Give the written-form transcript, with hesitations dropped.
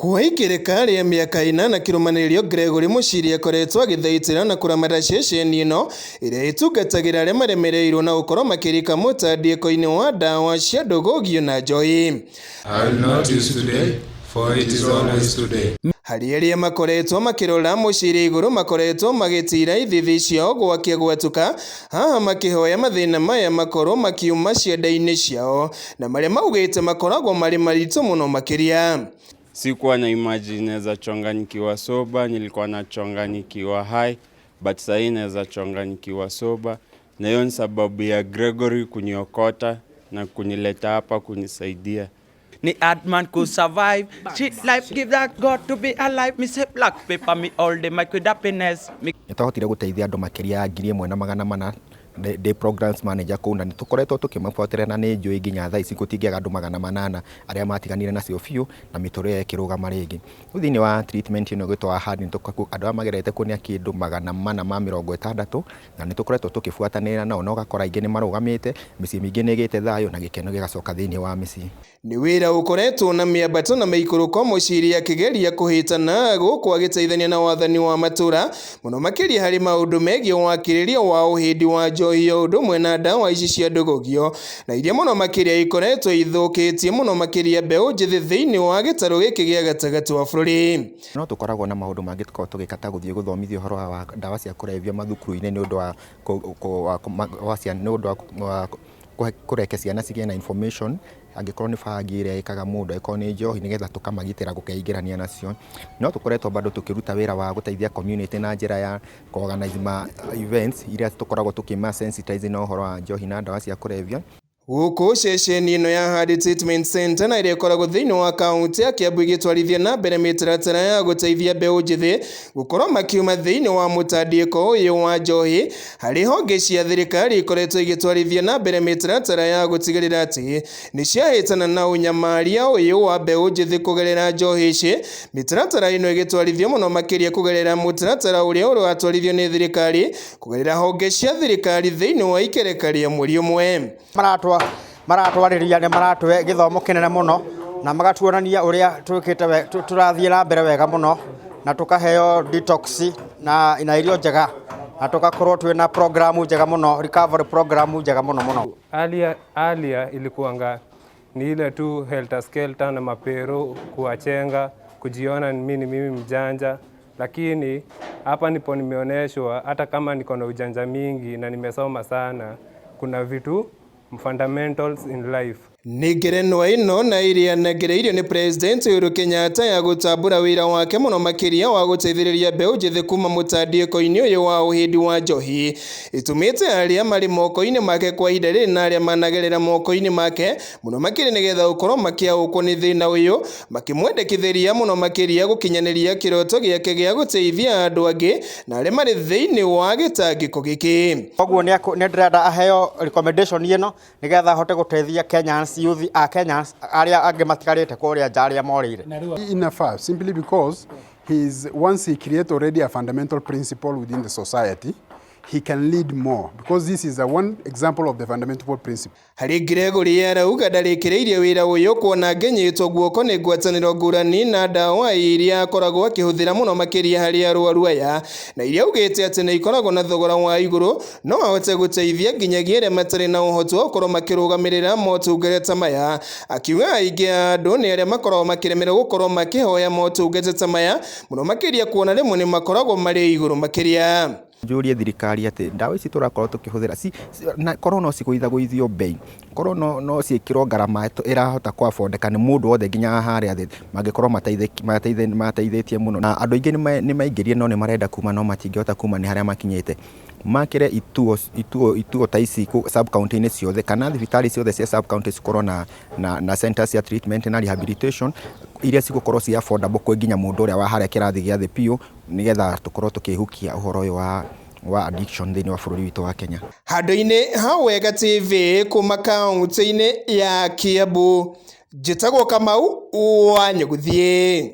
Kwa ikereka ria miaka 8 kirumanĩrĩrio Gregory Muchiri akoretwo agithaitĩra na kuramata ceceni ĩno ĩrĩa ĩtungatagĩra arĩa maremereirwo na gũkorwo makĩrika mũtandĩko-inĩ wa ndawa cia ndũgũgio na njohi. I will not use today, for it is always today. Harĩ arĩa makoretwo makĩrora Muchiri igũrũ makoretwo magĩtira ithithi ciao gwakia gwatuka, haha makĩhoya mathĩna maya makorwo makiuma cianda-inĩ ciao na marĩa maugĩte makoragwo marĩ maritũ mũno makĩria. Sikuwa na imagine naweza chonga nikiwa soba, nilikuwa na chonga nikiwa high, but sahi naweza chonga nikiwa soba. Na hiyo ni sababu ya Gregory kuniokota na kunileta hapa kunisaidia. Ni Adman could survive. Shit life give that God to be alive. Me say black paper me all day my with happiness. Nitahotire guteithia andu makiria ya 1,400 de programs manager kuna ni tukoretwo tukimafuatirana ni njui nginya thaa ici gutingiaga andu 800 aria matiganire nacio biu na mitore yakirugama ringi thini wa treatment ino gwitwa hard ni tukaku andu amagerete kunia kindu 460 na ni tukoretwo tukifuatanira nao no gakora ingi ni marugamite misi mingi ni gite thayo na gikeno gigacoka thini wa misi ni wira ukoretwo na miambato na maikuruko Muchiri akigeria kuhitana guku agiteithania na wathani wa matura muno makiria hari maundu megie wakiriria wa uhindi wa njohi undu mwena ndawa ici cia ndũgũgio na iria muno makiria ikoretwo ithukitie muno makiria mbeũ njithi thiini wa gĩtarũ gĩkĩ gĩa gatagatĩ wa bũrũri. No tukoragwo na maundu mangĩ tukorwo tugikata guthie guthomithia uhoro wa ndawa cia kurevia mathukuru-inĩ ni undu wa kureke ciana cigie na information angikorwo ni bangi iria ikaga mundu iko ni njohi nigetha tukamagitira gukeingirania nacio. No tukoretwo bado tukiruta wira wa guteithia community na njira ya organize events iria tukoragwo tukima sensitize na uhoro wa njohi na ndawa cia kurevia. Guku ceceni ino ya Hard Treatment Center na iria ikoragwo thiini wa kaunti ya Kiambu igitwarithia na mbere mitaratara ya guteithia mbeũ njithi gukorwo makiuma thiini wa mutandiko uyu wa njohi hari honge cia thirikari ikoretwo igitwarithia na mbere mitaratara ya gutigirira ati ni ciahitana na unyamaria uyu wa mbeũ njithi kugerera njohi ici. Mitaratara ino igitwarithio muno makiria kugerera mutaratara uria uratwarithio ni thirikari kugerera honge cia thirikari thiini wa ikereka ria mweri umwe. Maratwariria ne maratwe githomo kinene muno na magatuonania uria twikite turathie na mbere wega muno na tukaheo detox na irio njega na tukakorwo twina programu njega muno recovery programu njega muno. Alia ilikuanga ni ile tu helter skelter na mapero kuachenga kujiona mimi mjanja, lakini hapa nipo nimeoneshwa hata kama niko na ujanja mingi na nimesoma sana kuna vitu fundamentals in life. Ni ngerenwa ino na iria nagereirio ni President Uhuru Kenyatta ya gutambura wira wake muno makiria wa guteithĩrĩria mbeũ njithi kuma mutandiko-ini uyu wa uhindi wa njohi itumite aria mari moko-ini make kwa ihinda rĩrĩ na aria managerera moko-ini make muno makiri nigetha ukorwo makiaũkwo ni thina uyu makimwendekithĩria muno makiria gukinyaniria kiroto giake gia guteithia andu angi na aria mari thiini wa gitangiko giki. Koguo ni ndĩrenda aheo recommendation ino nigetha hote guteithia Kenyans youth Kenyans aria ange matigarite kuria njaria morire. Enough simply because once he create already a fundamental principle within the society, he can lead more because this is one example of the fundamental principle. Hari Gregory arauga ndarĩkĩrĩirie wĩra ũyũ kuona ngenyĩtwo guoko nĩ ngwatanĩro ngũrani na ndawa iria akoragwo akĩhũthĩra mũno makĩria harĩ arwaru aya na iria augĩte atĩ nĩ ikoragwo na thogora wa igũrũ no ahote gũteithia nginyagia arĩa matarĩ na ũhoti wa gũkorwo makĩrũgamĩrĩra motungata maya. Akiuga aingĩ a andũ nĩ arĩa makoragwo makĩremerwo gũkorwo makĩhoya motungata maya mũno makĩria kuona rĩmwe nĩ makoragwo marĩ igũrũ makĩria. Juria thirikari ati ndawa ici turakorwo tukihuthira na korwo no cigũithagũithio bei korwo no ciĩkĩrwo ngarama irahota ku affordeka ni mundu wothe nginya haria thĩ mangĩkorwo mateithĩtie muno na andũ aingĩ nĩ maingĩrie no nĩ marenda kuma no matingĩhota kuma ni haria makinyĩte makire ituo ta ici sub county-inĩ ciothe kana thibitari ciothe cia sub county cikorwo na centers cia treatment na rehabilitation iria cigũkorwo cia affordable kwa nginya mundu ũrĩa wa haria kĩrathi gĩa thĩ piũ nigetha tukorwo tukihukia uhoro ũyũ wa addiction thĩinĩ wa bũrũri witũ wa Kenya. Handũ-inĩ ha Wega TV kuma kaunti-inĩ ya Kiambu, njĩtagwo Kamau wa Nyũgũthiĩ.